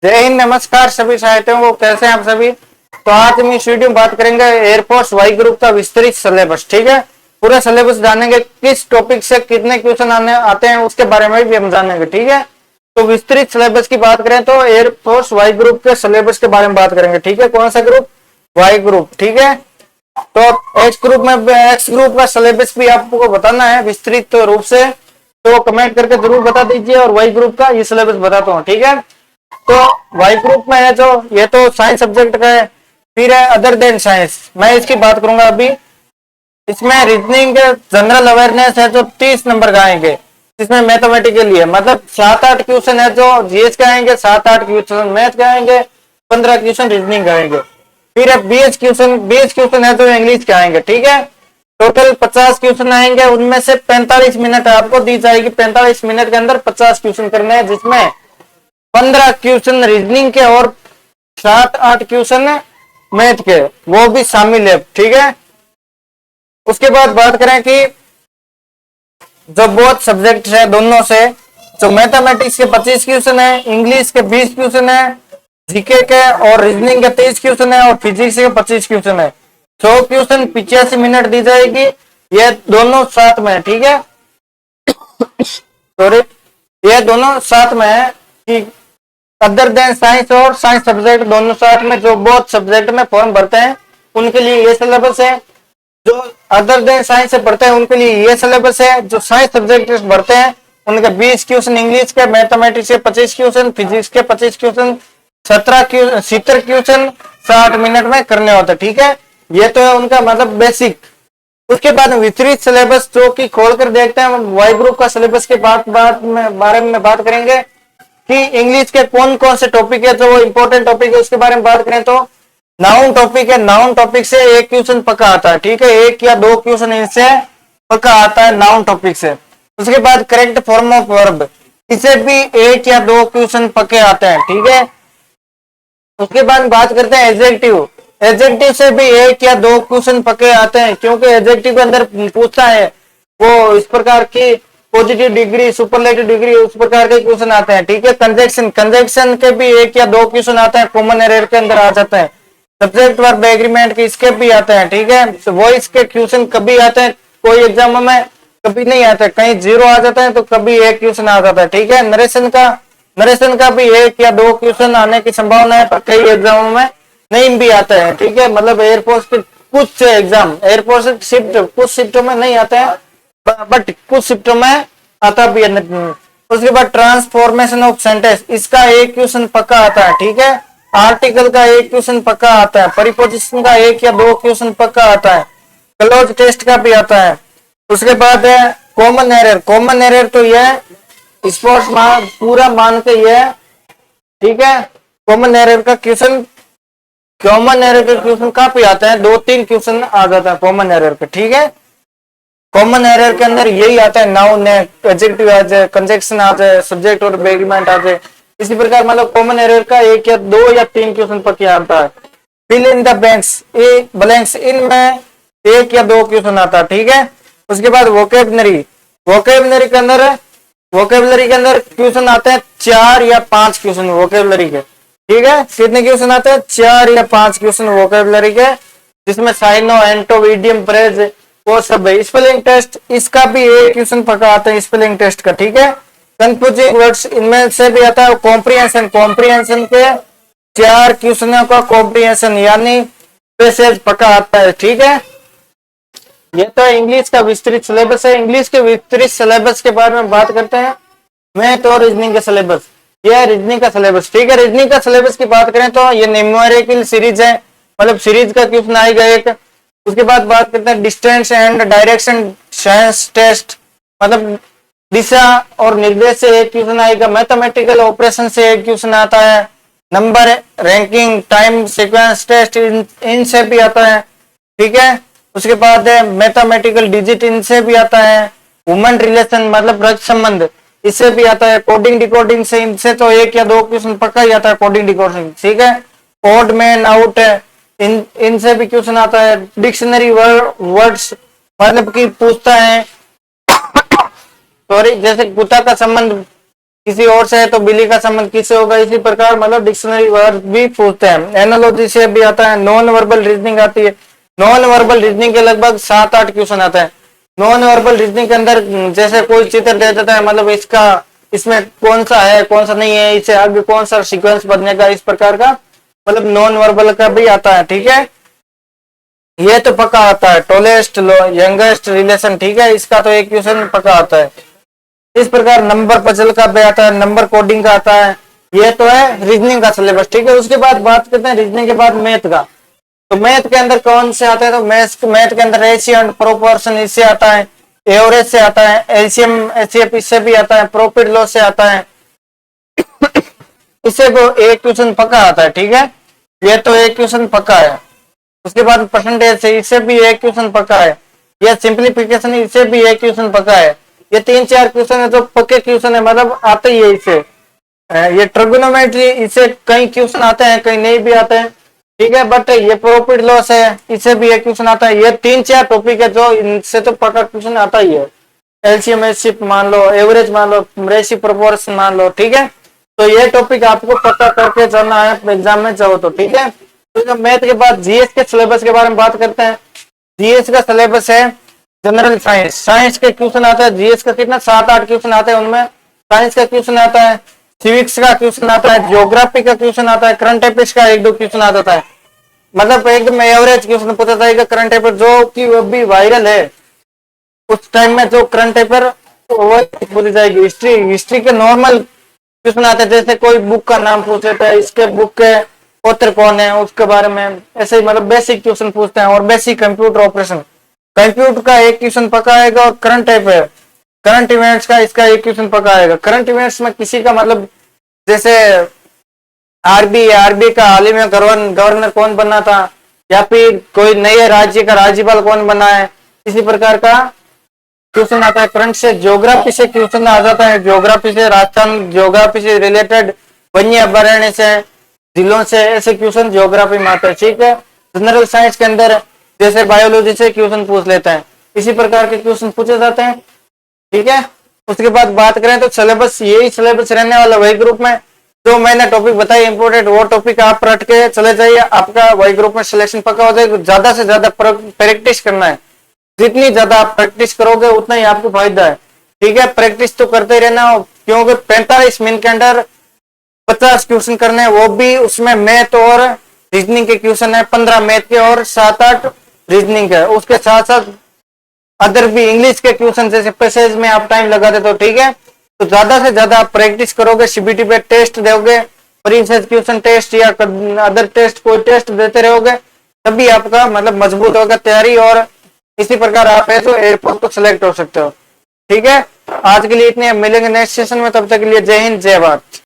जय हिंद, नमस्कार सभी साथियों को। कैसे हैं आप सभी। तो आज हम इस वीडियो में बात करेंगे एयरफोर्स वाई ग्रुप का विस्तृत सिलेबस। ठीक है, पूरा सिलेबस जानेंगे, किस टॉपिक से कितने क्वेश्चन आने आते हैं उसके बारे में भी हम जानेंगे। ठीक है, तो विस्तृत सिलेबस की बात करें तो एयरफोर्स वाई ग्रुप के सिलेबस के बारे में बात करेंगे। ठीक है, कौन सा ग्रुप? Y group. ठीक है, तो एक्स ग्रुप का सिलेबस भी आपको बताना है विस्तृत रूप से, तो कमेंट करके जरूर बता दीजिए। और वाई ग्रुप का ये सिलेबस बताता हूँ। ठीक है, तो वाई ग्रुप में है जो ये तो साइंस सब्जेक्ट का है, फिर है अदर देन साइंस, मैं इसकी बात करूंगा अभी। इसमें रीजनिंग जनरल अवेयरनेस है जो 30 नंबर का आएंगे, इसमें मैथमेटिकली है, मतलब 7-8 क्वेश्चन है जो जीएस के आएंगे, 7-8 क्वेश्चन मैथ के आएंगे, 15 क्वेश्चन रीजनिंग के आएंगे। फिर है 20 क्वेश्चन है जो इंग्लिश के आएंगे। ठीक है, टोटल 50 क्वेश्चन आएंगे, उनमें से 45 मिनट आपको दी जाएगी। 45 मिनट के अंदर 50 क्वेश्चन करने हैं, जिसमें 15 क्वेश्चन रीजनिंग के और 7-8 क्वेश्चन मैथ के, वो भी शामिल है। ठीक है, उसके बाद बात करें कि जो बहुत सब्जेक्ट है दोनों से, जो मैथमेटिक्स के 25 क्वेश्चन है, इंग्लिश के 20 क्वेश्चन है, जीके के और रीजनिंग के 23 क्वेश्चन है, और फिजिक्स के 25 क्वेश्चन है। 100 क्वेश्चन 85 मिनट दी जाएगी, ये दोनों साथ में है। ठीक है, सॉरी, ये दोनों साथ में है कि अदर देन साइंस और साइंस सब्जेक्ट दोनों साथ में, जो बहुत सब्जेक्ट में फॉर्म भरते हैं उनके लिए ये सिलेबस है। जो अदर देन साइंस से पढ़ते हैं उनके लिए ये सिलेबस है। जो साइंस सब्जेक्ट भरते हैं उनके 20 क्वेश्चन इंग्लिश के, मैथमेटिक्स के 25 क्वेश्चन, फिजिक्स के 25 क्वेश्चन, 70 क्वेश्चन 60 मिनट में करने होते हैं। ठीक है, ये तो है उनका मतलब बेसिक। उसके बाद विस्तृत सिलेबस जो कि खोलकर देखते हैं, वाई ग्रुप का सिलेबस के बारे में बात करेंगे कि इंग्लिश के कौन कौन से टॉपिक है जो इंपॉर्टेंट टॉपिक है, उसके बारे में बात करें तो नाउन टॉपिक है। नाउन टॉपिक से एक क्वेश्चन पक्का आता है। ठीक है, 1 या 2 क्वेश्चन इनसे पक्का आता है नाउन टॉपिक से। उसके बाद करेक्ट फॉर्म ऑफ वर्ब, इसे भी 1 या 2 क्वेश्चन पक्के आते हैं। ठीक है, उसके बाद बात करते हैं एडजेक्टिव। एडजेक्टिव से भी 1 या 2 क्वेश्चन पक्के आते हैं, क्योंकि एडजेक्टिव के अंदर पूछता है वो इस प्रकार की पॉजिटिव डिग्री, सुपरलेटिव डिग्री, उस प्रकार के क्वेश्चन आते हैं। ठीक है, कंजक्शन के भी 1 या 2 क्वेश्चन आते हैं, कॉमन एरर के अंदर आ जाते हैं। सब्जेक्ट वर्ब एग्रीमेंट के इसके भी आते हैं। ठीक है, वॉइस के क्वेश्चन कभी आते हैं कोई एग्जाम में, कभी नहीं आते, कहीं 0 आ जाता है तो कभी 1 क्वेश्चन आ जाता है। ठीक है, नरेशन का भी 1 या 2 क्वेश्चन आने की संभावना है, पर कई एग्जामों में नहीं भी आते हैं। ठीक है, मतलब एयरफोर्स के कुछ एग्जाम, एयरफोर्स शिफ्ट कुछ शिफ्टों में नहीं आते हैं, बट कुछ शिफ्टों में आता भी है। उसके बाद ट्रांसफॉर्मेशन ऑफ सेंटेंस, इसका 1 क्वेश्चन पक्का आता है। ठीक है, आर्टिकल का 1 क्वेश्चन पक्का आता है, प्रीपोजिशन का 1 या 2 क्वेश्चन पक्का आता है, क्लोज टेस्ट का भी आता है। उसके बाद है कॉमन एरर। कॉमन एरर तो यह स्पोर्ट्स पूरा मान के यह, ठीक है, कॉमन एरर का क्वेश्चन, कॉमन एरर के क्वेश्चन काफी आते हैं, 2-3 क्वेश्चन आ जाता है कॉमन एरर पे। ठीक है, कॉमन एरर के अंदर यही आता है, नाउन है, एडजेक्टिव आ जाए, कंजक्शन आ जाए, सब्जेक्ट और एग्रीमेंट आ जाए। इसी प्रकार मतलब कॉमन एरर का 1 या 2 या 3 क्वेश्चन पक्के आता है। फिल इन द ब्लैंक्स, इनमें 1 या 2 क्वेश्चन आता है। ठीक है, उसके बाद वोकेबलरी के अंदर क्वेश्चन आते हैं 4 या 5 क्वेश्चन वोकेबलरी के। ठीक है, कितने क्वेश्चन आते हैं? 4 या 5 क्वेश्चन वोकेबलरी के, जिसमें साइनो, एंटो, इडियम, फ्रेज वो सब है। स्पेलिंग टेस्ट, इसका भी 1 क्वेश्चन पक्का आता है स्पेलिंग टेस्ट का। ठीक है, कंफ्यूजिंग वर्ड्स, इनमें से भी आता है। कॉम्प्रिहेंशन के 4 क्वेश्चनों का कॉम्प्रिहेंशन यानी पैसेज पक्का आता है। ठीक है, ये तो इंग्लिश का विस्तृत सिलेबस है। इंग्लिश के विस्तृत सिलेबस के बारे में बात करते हैं। मैथ और रीजनिंग का सिलेबस, ये है रीजनिंग का सिलेबस। ठीक है, रीजनिंग का सिलेबस की बात करें तो ये न्यूमेरिकल सीरीज है, मतलब सीरीज का क्वेश्चन आएगा एक। उसके बाद बात करते हैं distance and direction sense test, मतलब दिशा और निर्देश से 1 क्वेश्चन आएगा। मैथमेटिकल ऑपरेशन से 1 क्वेश्चन आता है। Number, ranking, time sequence test, इनसे भी आता है। ठीक है, उसके बाद मैथमेटिकल डिजिट, इनसे भी आता है। वुमन रिलेशन मतलब रक्त संबंध, इससे भी आता है। कोडिंग डिकोडिंग से, इनसे तो 1 या 2 क्वेश्चन पक्का ही आता है कोडिंग डिकोडिंग। ठीक है, ओड मैन आउट, इनसे भी क्वेश्चन आता है। डिक्शनरी वर्ड्स मतलब कि पूछता है, सॉरी, जैसे कुत्ता का संबंध किसी और से है तो बिल्ली का संबंध किससे होगा, इसी प्रकार मतलब डिक्शनरी वर्ड भी पूछते हैं। एनालॉजी से भी आता है, नॉन वर्बल रीजनिंग आती है। नॉन वर्बल रीजनिंग के लगभग 7-8 क्वेश्चन आता है। नॉन वर्बल रीजनिंग के अंदर जैसे कोई चित्र दे देता है, मतलब इसका इसमें कौन सा है कौन सा नहीं है, इससे आगे कौन सा सीक्वेंस बनने का, इस प्रकार का मतलब नॉन वर्बल का भी आता है। ठीक है, ये तो पक्का आता है। टोलेस्ट यंगेस्ट रिलेशन, ठीक है, इसका तो एक क्वेश्चन पक्का आता है। इस प्रकार नंबर पजल का भी आता है, नंबर कोडिंग का आता है। ये तो है रीजनिंग का सिलेबस। ठीक है, उसके बाद बात करते हैं रीजनिंग के बाद मैथ का। तो मैथ के अंदर कौन से आते हैं, तो मैथ के अंदर रेशियो एंड प्रोपोर्शन इससे आता है, एवरेज से आता है, एलसीएम एचसीएफ इससे भी आता है, प्रॉफिट लॉस से आता है। इससे को एक क्वेश्चन पक्का आता है। ठीक है, ये तो एक क्वेश्चन पक्का है। उसके बाद परसेंटेज से इससे भी एक क्वेश्चन पक्का है। यह सिंप्लीफिकेशन इससे भी एक क्वेश्चन पक्का है। ये 3-4 क्वेश्चन है जो पक्के क्वेश्चन है, मतलब आते ही है इससे। ये ट्रिगोनोमेट्री इससे कई क्वेश्चन आते हैं, कई नहीं भी आते हैं। ठीक है, बट ये प्रॉफिट लॉस है, इससे भी एक क्वेश्चन आता है। ये 3-4 टॉपिक है जो इनसे तो पक्का क्वेश्चन आता ही है। एलसीएम एचसीएफ मान लो, एवरेज मान लो, रेशियो प्रोपोर्शन मान लो। ठीक है, तो ये टॉपिक आपको पता करके चलना है एग्जाम में जाओ तो। ठीक है, तो मैथ के बाद जीएस के सिलेबस के बारे में बात करते हैं। जीएस का सिलेबस है जनरल साइंस। साइंस के क्वेश्चन आता है जीएस का, कितना 7-8 क्वेश्चन आते हैं उनमें। साइंस का क्वेश्चन आता है, सिविक्स का क्वेश्चन आता है, ज्योग्राफी का क्वेश्चन आता है, करंट अफेयर्स का 1-2 क्वेश्चन आता है। मतलब एकदम एवरेज क्वेश्चन पूछा जाएगा करंट अफेयर जो कि अभी वायरल है, उस टाइम में जो करंट अफेयर वो पूछी जाएगी। हिस्ट्री के नॉर्मल क्वेश्चन आते हैं, जैसे कोई बुक का नाम पूछ लेता है, इसके बुक के ऑथर कौन है उसके बारे में, ऐसे ही मतलब बेसिक क्वेश्चन पूछते हैं। और बेसिक कंप्यूटर ऑपरेशन, कंप्यूटर का एक क्वेश्चन पक्का आएगा। और करंट अफेयर, करंट इवेंट्स का इसका एक क्वेश्चन पक्का आएगा। करंट इवेंट्स में किसी का मतलब जैसे आरबी का हाल ही में गवर्नर कौन बना था, या फिर कोई नए राज्य का राज्यपाल कौन बना है, इसी प्रकार का क्वेश्चन आता है। करंट से ज्योग्राफी से क्वेश्चन आ जाता है, ज्योग्राफी से राजस्थान, ज्योग्राफी से रिलेटेड वन्य अभ्यारण्य से, जिलों से, ऐसे क्वेश्चन ज्योग्राफी में आते हैं। ठीक है, जनरल साइंस के अंदर जैसे बायोलॉजी से क्वेश्चन पूछ लेते हैं, इसी प्रकार के क्वेश्चन पूछे जाते हैं। ठीक है, उसके बाद बात करें तो सिलेबस, यही सिलेबस रहने वाला वही ग्रुप में जो मैंने टॉपिक बताया इंपोर्टेंट, वो टॉपिक आप रट के चले जाइए, आपका वही ग्रुप में सिलेक्शन पक्का हो जाएगा। ज्यादा से ज्यादा प्रैक्टिस करना है, जितनी ज्यादा आप प्रैक्टिस करोगे उतना ही आपको फायदा है। ठीक है, प्रैक्टिस तो करते ही रहना हो, क्योंकि 45 मिनट के अंदर 50 क्वेश्चन करने हैं, वो भी उसमें मैथ और रीजनिंग के क्वेश्चन है, 15 मैथ के और 7-8 रीजनिंग के। उसके साथ साथ अदर भी इंग्लिश के क्वेश्चन जैसे पैसेज में आप टाइम लगा देते हो। ठीक है, तो ज्यादा से ज्यादा आप प्रैक्टिस करोगे, सीबीटी पे टेस्ट दोगे, प्रीवियस क्वेश्चन टेस्ट या अदर टेस्ट, कोई टेस्ट देते रहोगे, तभी आपका मतलब मजबूत होगा तैयारी, और इसी प्रकार आप ऐसे एयरपोर्ट को सिलेक्ट हो सकते हो। ठीक है, आज के लिए इतने, मिलेंगे नेक्स्ट सेशन में, तब तक के लिए जय हिंद जय भारत।